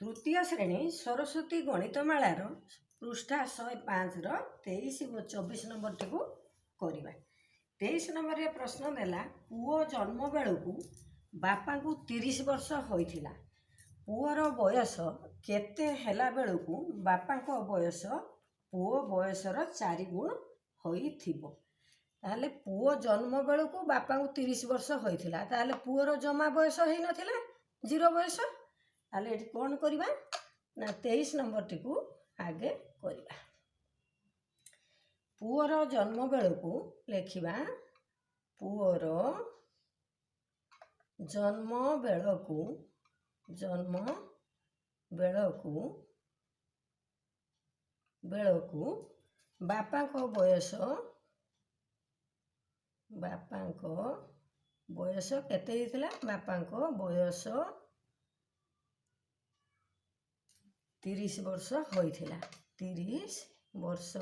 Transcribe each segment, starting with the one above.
तृतीय श्रेणी सरस्वती गणितमालार पृष्ठा 105 23 व 24 नंबर टी करवा। 23 नंबर प्रश्न देला पुओ जन्म बेलू बापा को 30 वर्ष होइथिला। पुओर बयस केते हेला बेलू बापा को बयस पुओ बयसर 4 गुण होइथिबो। ताहले पुओ जन्म बेलू बापा को 30 वर्ष होइथिला, ताहले पुओर जमा बयस होई नथिला, 0 बयस। ताहले एठी कोन करिबा ना 23 नंबर टी को आगे करिबा। पुओर जन्म बेलू लेखिबा पुओर जन्म बेलू बापा को बयस केते हितला? बापा को बयस 30 वर्ष होइथिला। 30 वर्ष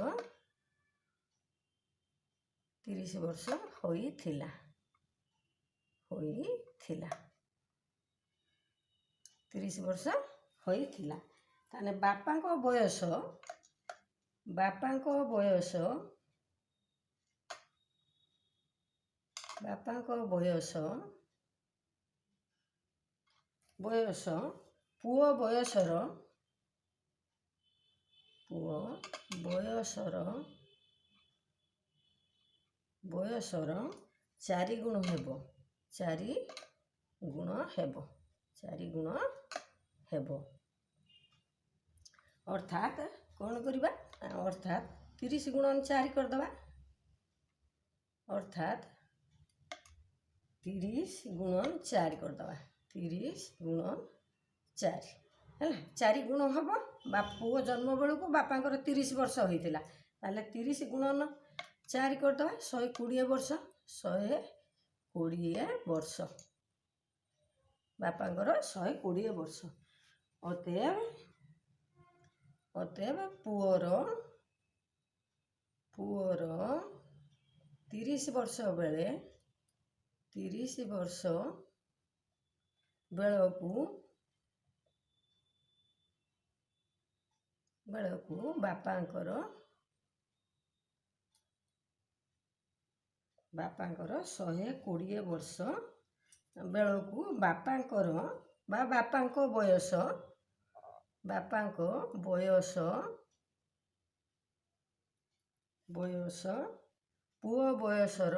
होइथिला। 30 वर्ष होइथिला। ताने बापा को बयस 4 गुण हेबो। 4 गुण हेबो। अर्थात कौन करिबा? अर्थात 30 गुणन 4 कर दबा। अर्थात 30 गुणन 4 कर दबा। 30 गुणन 4 हैला 4 गुण हबो। पुओ जन्म बेलू बापा 30 वर्ष होइथिला, ताले 30 गुणन 4 कर दबा। 120 वर्ष। 120 वर्ष बापा 120 वर्ष। अतएव पुओर 30 वर्ष बेलू बापांकर 120 वर्ष बेलू बापांको बयस पुओ बयसर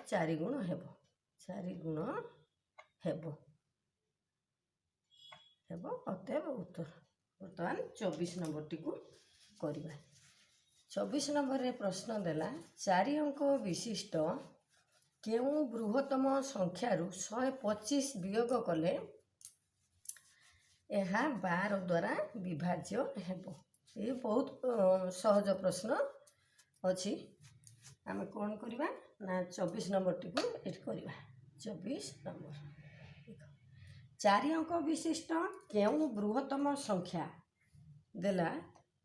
4 गुण हेबो। 4 गुण हेबो। अतएव उत्तर। बर्तमान 24 नंबर टी को करवा। 24 नंबर रे प्रश्न देला 4 अंक विशिष्ट केउ बृहत्तम संख्यारु 125 वियोग कले यह 12 द्वारा विभाज्य हेबो। ये बहुत सहज प्रश्न अच्छी। आम कौन करवा ना 24 नंबर टी को एट करवा। 24 नंबर 4 अंक विशिष्ट केउ बृहत्तम संख्या देला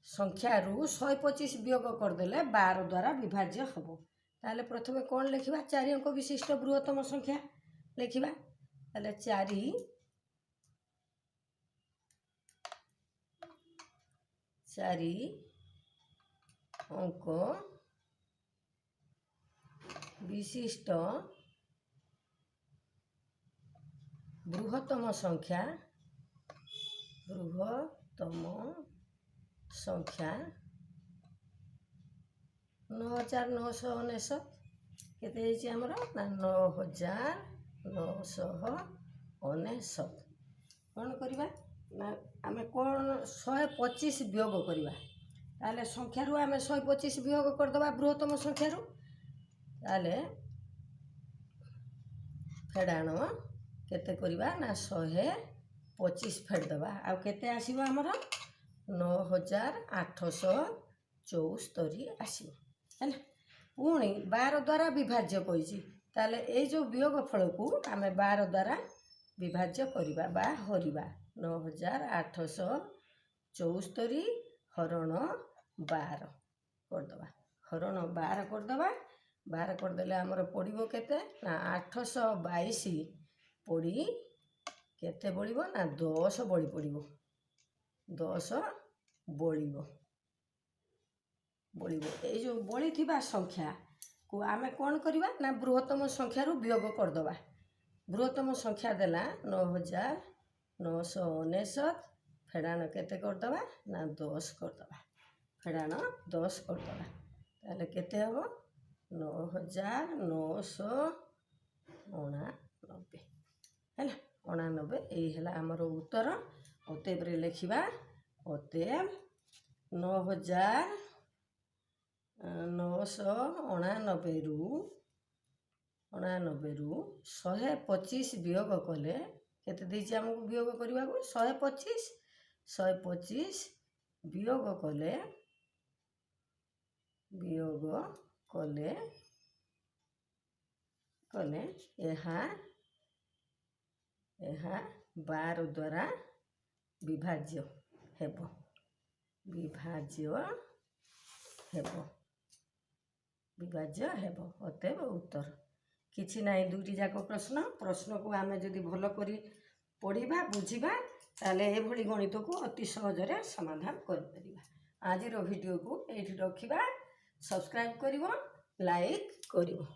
संख्यारु 125 वियोग करदेले 12 द्वारा विभाज्य हेबो। ताले प्रथमे कौन लिखिबा? 4 अंक विशिष्ट बृहत्तम संख्या लिखिबा। ताले 4 अंक विशिष्ट बृहत्तम संख्या 9999 केते हेछि हमर ना 9999 कौन करवा ना आम कौन 125 वियोग करवा। ताले संख्यारु आम 125 वियोग करदबा बृहत्तम संख्यारु। ताले फेडाण केते करवा ना 125 फेडदबा। आउ केते आसीबो हमर 9874 आसीबो हैला। पुणी 12 द्वारा विभाज्य कहिछि, ताले ए जो वियोग फल को आमे 12 द्वारा विभाज्य करिबा बा हरिबा। 9874 हरण 12 करदबा। हरण 12 करदबा। बाहर करदेले आमर पड़ो केते ना 822 पड़ी केते बड़िबो ना 10 बड़ी पड़िबो 10 बड़िबो बड़िबो ए जो बड़ी थिबा संख्या को आमे कोन करबा ना बृहत्तम संख्या रु वियोग करदबा बृहत्तम संख्या देला 9999 फेड़ाण केते करदबा ना 10 करदबा फेड़ाण 10 करदबा ताले केते हबो 9999 हैला 99 एई हैला हमर उत्तर अतएव रे लिखिबा अतएव 9999 रु 125 वियोग कले केते देछि हमकु वियोग करबा को 125 वियोग कले कले यहाँ 12 द्वारा विभाज्य हेबो अतएव उत्तर किछि नाही दुईटी जाक प्रश्न को आमे जदि भल करी पढ़िबा बुझिबा ताले ए भली गणित को अति सहजरे समाधान कर परिबा। आज रो वीडियो को एठी रखिबा सब्सक्राइब करिवो लाइक करिवो।